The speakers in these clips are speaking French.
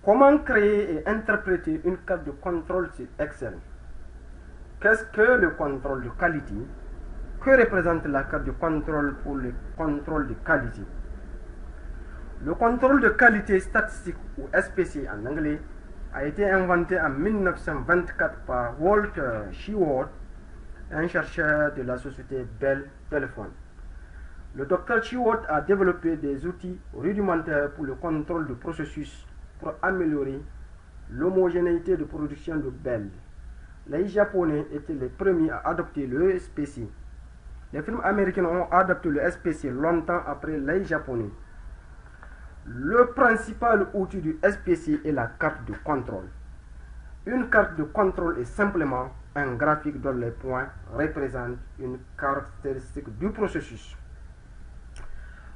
Comment créer et interpréter une carte de contrôle sur Excel? Qu'est-ce que le contrôle de qualité? Que représente la carte de contrôle pour le contrôle de qualité? Le contrôle de qualité statistique, ou SPC en anglais, a été inventé en 1924 par Walter Shewhart, un chercheur de la société Bell Telephone. Le Dr Shewhart a développé des outils rudimentaires pour le contrôle du processus pour améliorer l'homogénéité de production de Bell. Les Japonais étaient les premiers à adopter le SPC. Les firmes américaines ont adopté le SPC longtemps après les Japonais. Le principal outil du SPC est la carte de contrôle. Une carte de contrôle est simplement un graphique dont les points représentent une caractéristique du processus.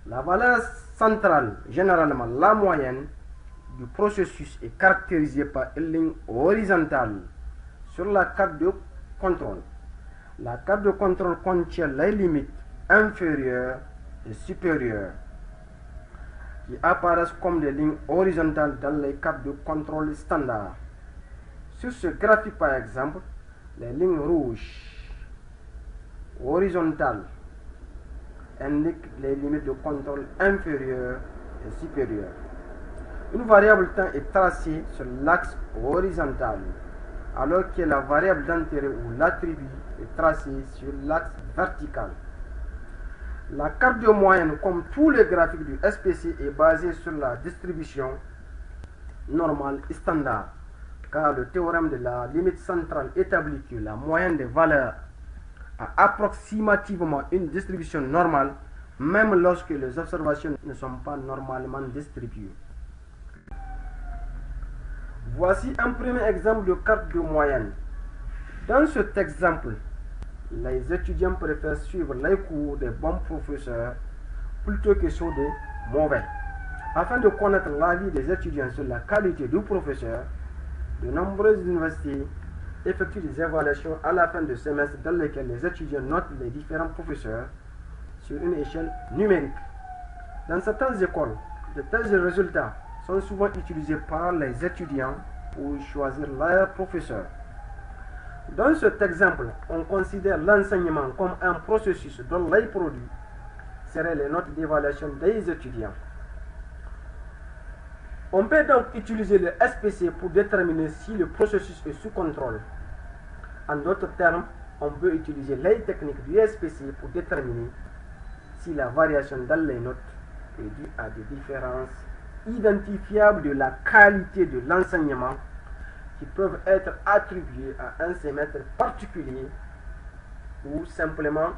La valeur centrale, généralement la moyenne du processus, est caractérisée par une ligne horizontale sur la carte de contrôle. La carte de contrôle contient les limites inférieures et supérieures qui apparaissent comme des lignes horizontales dans les cartes de contrôle standard. Sur ce graphique par exemple, les lignes rouges horizontales indiquent les limites de contrôle inférieures et supérieures. Une variable temps est tracée sur l'axe horizontal, alors que la variable d'intérêt ou l'attribut est tracée sur l'axe vertical. La carte de moyenne, comme tous les graphiques du SPC, est basée sur la distribution normale standard, car le théorème de la limite centrale établit que la moyenne des valeurs a approximativement une distribution normale, même lorsque les observations ne sont pas normalement distribuées. Voici un premier exemple de carte de moyenne. Dans cet exemple, les étudiants préfèrent suivre les cours des bons professeurs plutôt que ceux des mauvais. Afin de connaître l'avis des étudiants sur la qualité du professeur, de nombreuses universités effectuent des évaluations à la fin du semestre dans lesquelles les étudiants notent les différents professeurs sur une échelle numérique. Dans certaines écoles, de tels résultats sont souvent utilisés par les étudiants pour choisir leur professeur. Dans cet exemple, on considère l'enseignement comme un processus dont les produits seraient les notes d'évaluation des étudiants. On peut donc utiliser le SPC pour déterminer si le processus est sous contrôle. En d'autres termes, on peut utiliser les techniques du SPC pour déterminer si la variation dans les notes est due à des différences identifiables de la qualité de l'enseignement qui peuvent être attribuées à un semestre particulier ou simplement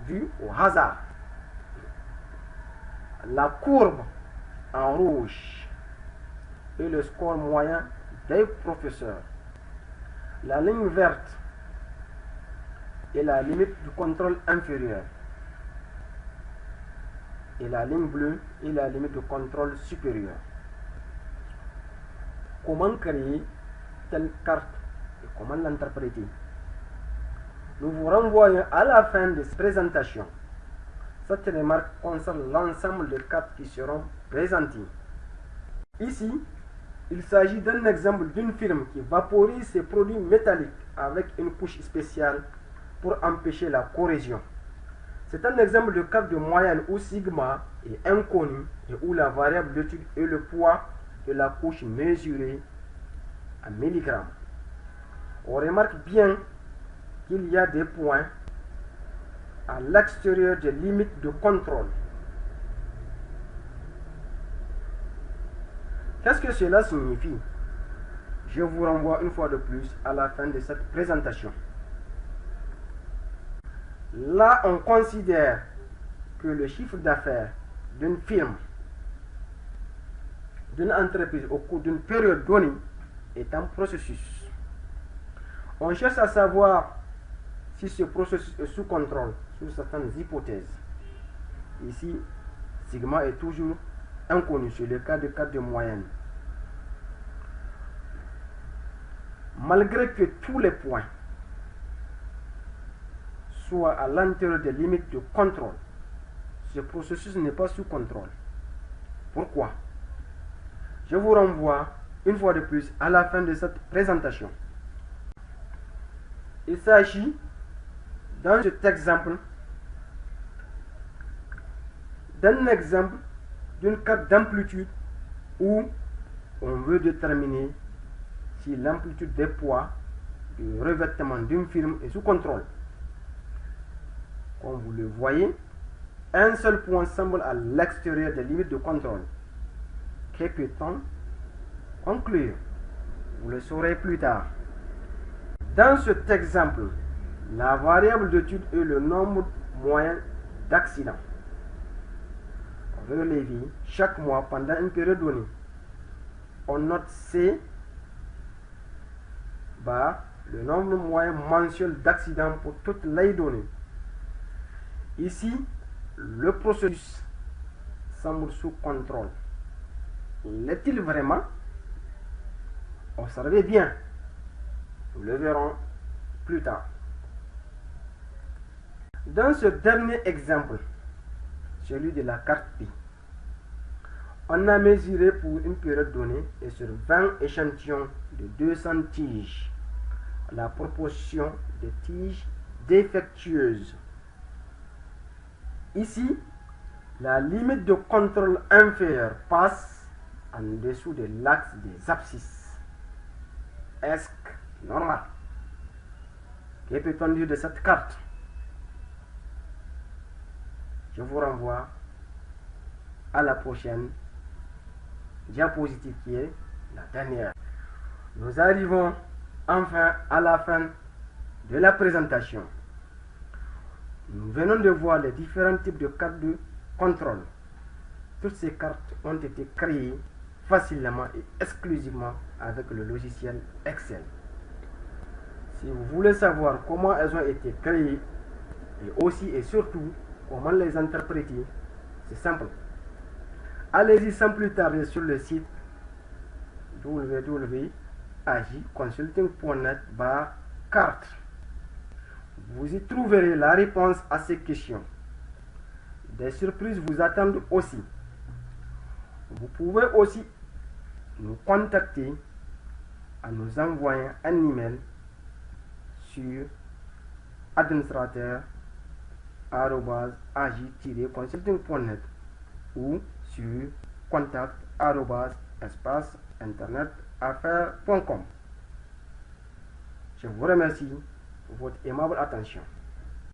dues au hasard. La courbe en rouge est le score moyen des professeurs. La ligne verte est la limite du contrôle inférieur. Et la ligne bleue est la limite de contrôle supérieur. Comment créer telle carte et comment l'interpréter? Nous vous renvoyons à la fin de cette présentation. Cette remarque concerne l'ensemble des cartes qui seront présentées. Ici, il s'agit d'un exemple d'une firme qui vaporise ses produits métalliques avec une couche spéciale pour empêcher la corrosion. C'est un exemple de carte de moyenne où sigma est inconnu et où la variable d'étude est le poids de la couche mesurée en milligrammes. On remarque bien qu'il y a des points à l'extérieur des limites de contrôle. Qu'est-ce que cela signifie? Je vous renvoie une fois de plus à la fin de cette présentation. Là, on considère que le chiffre d'affaires d'une firme, d'une entreprise au cours d'une période donnée est un processus. On cherche à savoir si ce processus est sous contrôle sous certaines hypothèses. Ici, sigma est toujours inconnu sur le cas de carte de moyenne. Malgré que tous les points soient à l'intérieur des limites de contrôle, ce processus n'est pas sous contrôle. Pourquoi? Je vous renvoie une fois de plus à la fin de cette présentation. Il s'agit, dans cet exemple, d'un exemple d'une carte d'amplitude où on veut déterminer si l'amplitude des poids du revêtement d'une firme est sous contrôle. Comme vous le voyez, un seul point semble à l'extérieur des limites de contrôle. Que peut-on conclure? Vous le saurez plus tard. Dans cet exemple, la variable d'étude est le nombre moyen d'accidents relevés chaque mois pendant une période donnée. On note C bar le nombre moyen mensuel d'accidents pour toutes les données. Ici, le processus semble sous contrôle. L'est-il vraiment? Observez bien. Nous le verrons plus tard. Dans ce dernier exemple, celui de la carte P, on a mesuré pour une période donnée et sur 20 échantillons de 200 tiges la proportion de tiges défectueuses. Ici, la limite de contrôle inférieure passe en dessous de l'axe des abscisses. Est-ce normal? Que peut-on dire de cette carte? Je vous renvoie à la prochaine diapositive qui est la dernière. Nous arrivons enfin à la fin de la présentation. Nous venons de voir les différents types de cartes de contrôle. Toutes ces cartes ont été créées facilement et exclusivement avec le logiciel Excel. Si vous voulez savoir comment elles ont été créées et aussi et surtout comment les interpréter, c'est simple. Allez-y sans plus tarder sur le site www.agiconsulting.net/carte. Vous y trouverez la réponse à ces questions. Des surprises vous attendent aussi. Vous pouvez aussi nous contacter en nous envoyant un email sur administrateur@agi-consulting.net ou sur contact@internetaffaires.com. Je vous remercie pour votre aimable attention.